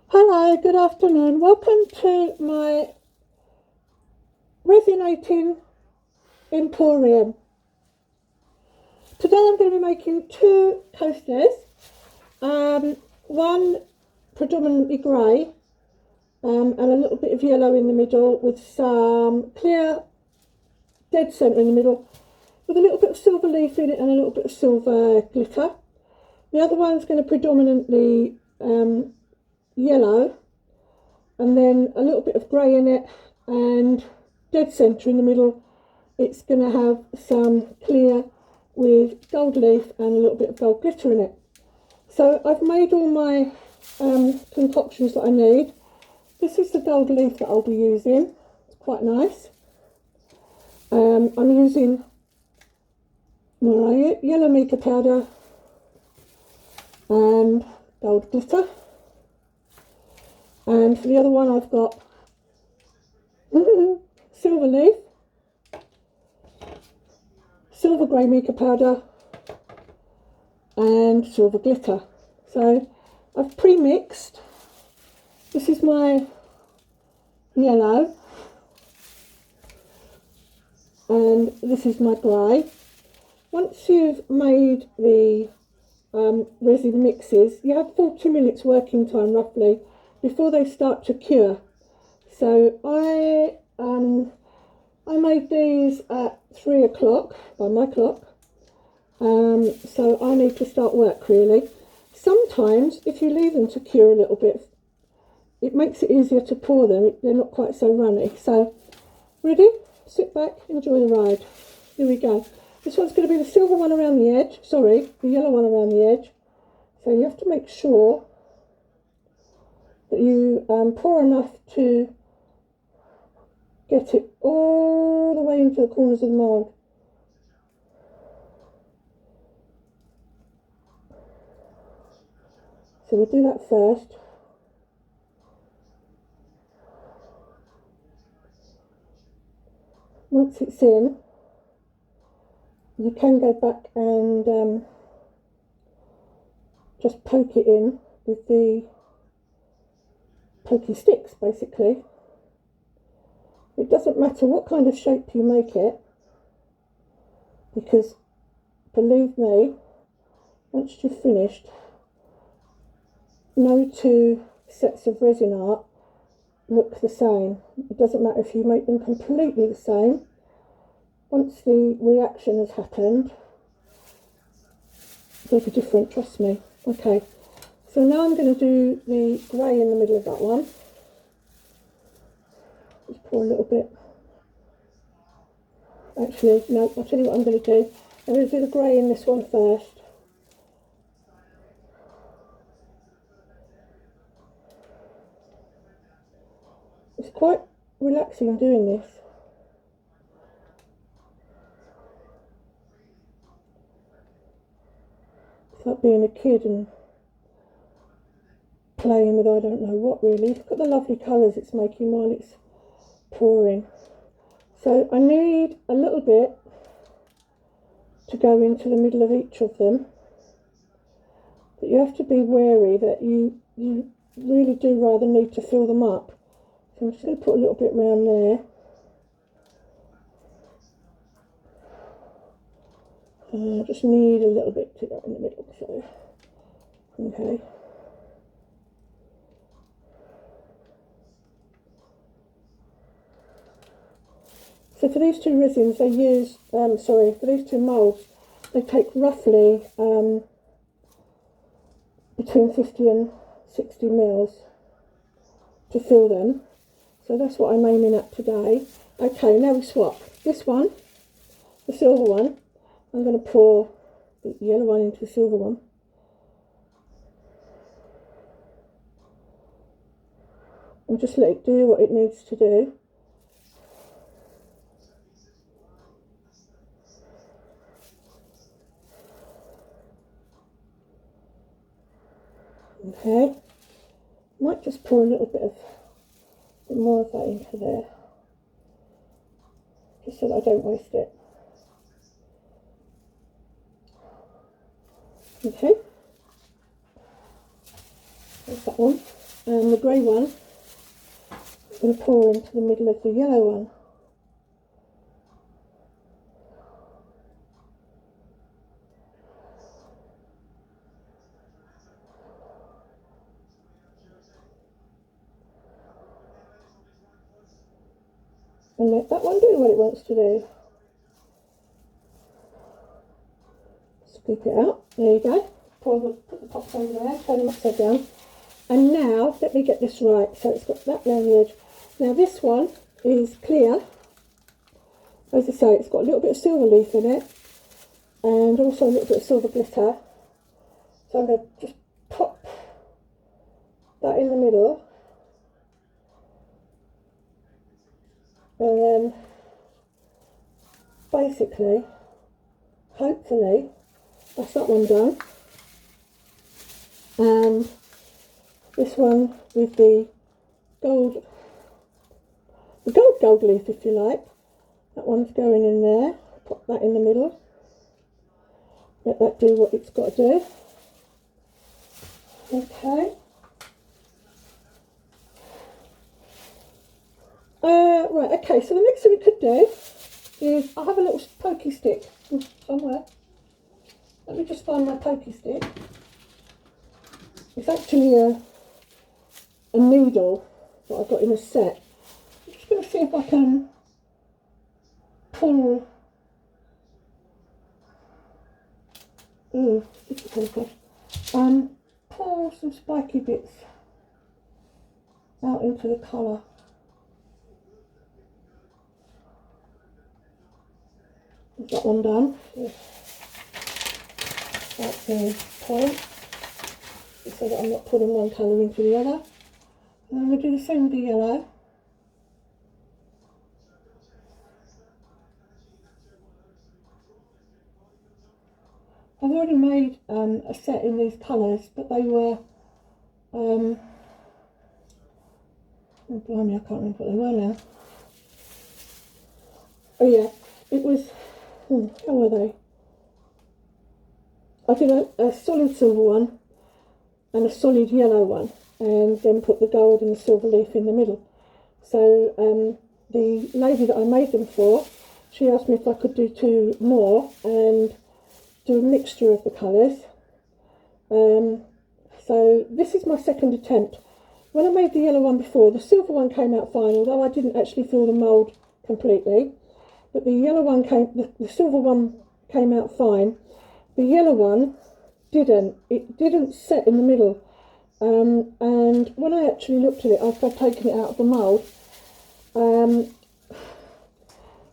Hello, good afternoon. Welcome to my resinating emporium. Today I'm going to be making two coasters, one predominantly grey and a little bit of yellow in the middle with some clear dead centre in the middle with a little bit of silver leaf in it and a little bit of silver glitter. The other one's going to predominantly yellow and then a little bit of grey in it and dead centre in the middle. It's going to have some clear with gold leaf and a little bit of gold glitter in it. So I've made all my concoctions that I need. This is the gold leaf that I'll be using. It's quite nice. I'm using yellow mica powder and gold glitter. And for the other one I've got silver leaf, silver grey mica powder and silver glitter. So I've pre-mixed. This is my yellow and this is my grey. Once you've made the resin mixes, you have 40 minutes working time roughly before they start to cure. So I made these at 3 o'clock by my clock, so I need to start work really. Sometimes if you leave them to cure a little bit, it makes it easier to pour them. They're not quite so runny. So ready? Sit back, enjoy the ride. Here we go. This one's going to be the silver one around the edge, sorry, the yellow one around the edge. So you have to make sure that you pour enough to get it all the way into the corners of the mould. So we'll do that first. Once it's in, you can go back and just poke it in with the pokey sticks basically. It doesn't matter what kind of shape you make it, because believe me, once you've finished, no two sets of resin art look the same. It doesn't matter if you make them completely the same. Once the reaction has happened, they'll be different, trust me. Okay, so now I'm going to do the grey in the middle of that one. Just pour a little bit. Actually, no, I'll tell you what I'm going to do. I'm going to do the grey in this one first. It's quite relaxing doing this. It's like being a kid and playing with I don't know what really. Look at the lovely colours it's making while it's pouring. So I need a little bit to go into the middle of each of them, but you have to be wary that you really do rather need to fill them up. So I'm just going to put a little bit around there. I just need a little bit to go in the middle, so okay. So for these two resins they use, for these two moulds, they take roughly between 50 and 60 mils to fill them. So that's what I'm aiming at today. Okay, now we swap. This one, the silver one, I'm going to pour the yellow one into the silver one. And just let it do what it needs to do. Okay, might just pour a little bit more of that into there, just so that I don't waste it. Okay, there's that one. and the grey one I'm going to pour into the middle of the yellow one. And let that one do what it wants to do. Scoop it out. There you go. Put the tops over there, turn them upside down. And now, let me get this right. So it's got that round the edge. Now this one is clear. As I say, it's got a little bit of silver leaf in it. And also a little bit of silver glitter. So I'm going to just pop that in the middle. And then, basically, hopefully, that's that one done. And this one with the gold leaf, if you like. That one's going in there. Pop that in the middle. Let that do what it's got to do. Okay. Right, okay, so the next thing we could do is, I have a little pokey stick somewhere. Let me just find my pokey stick. It's actually a needle that I got in a set. I'm just going to see if I can pull. Pull some spiky bits out into the colour. Is that one done? Yes. That's the point, so that I'm not putting one colour into the other. And I'm going to do the same with the yellow. I've already made a set in these colours, but they were, oh blimey, I can't remember what they were now. Oh yeah, it was, how were they? I did a solid silver one and a solid yellow one, and then put the gold and the silver leaf in the middle. So the lady that I made them for, she asked me if I could do 2 more and do a mixture of the colours. So this is my second attempt. When I made the yellow one before, the silver one came out fine, although I didn't actually fill the mould completely. But the yellow one the silver one came out fine. The yellow one didn't. It didn't set in the middle. And when I actually looked at it after I'd taken it out of the mould, I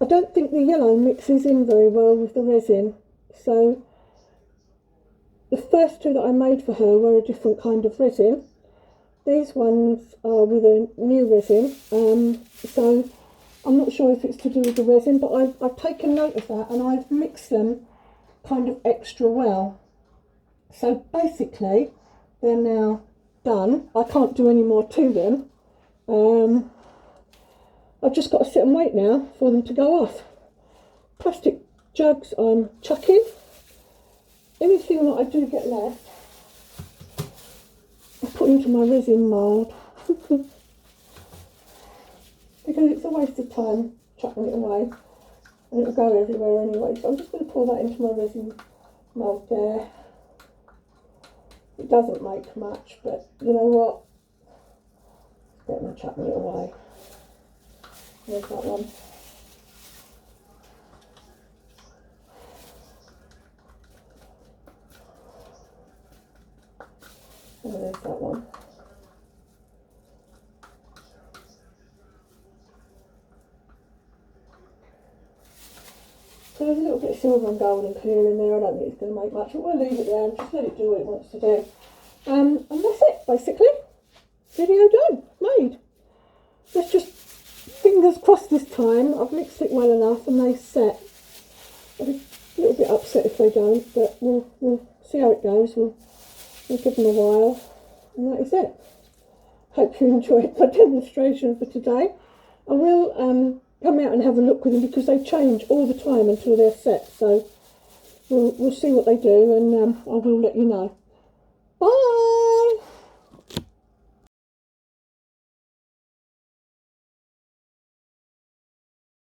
don't think the yellow mixes in very well with the resin. So the first 2 that I made for her were a different kind of resin. These ones are with a new resin. So I'm not sure if it's to do with the resin, but I've taken note of that and I've mixed them kind of extra well. So basically, they're now done. I can't do any more to them. I've just got to sit and wait now for them to go off. Plastic jugs I'm chucking. Anything that I do get left, I put into my resin mould. Because it's a waste of time chucking it away. And it'll go everywhere anyway. So I'm just going to pour that into my resin mould there. It doesn't make much, but you know what? It's better than chucking it away. There's that one. And there's that one. So there's a little bit of silver and gold and clear in there. I don't think it's going to make much, but we'll leave it there and just let it do what it wants to do. And that's it, basically. Video done, made. Let's just, fingers crossed this time, I've mixed it well enough and they set. I'll be a little bit upset if they don't, but we'll see how it goes. We'll give them a while, and that is it. Hope you enjoyed my demonstration for today. I will come out and have a look with them because they change all the time until they're set. So we'll see what they do, and I will let you know. Bye.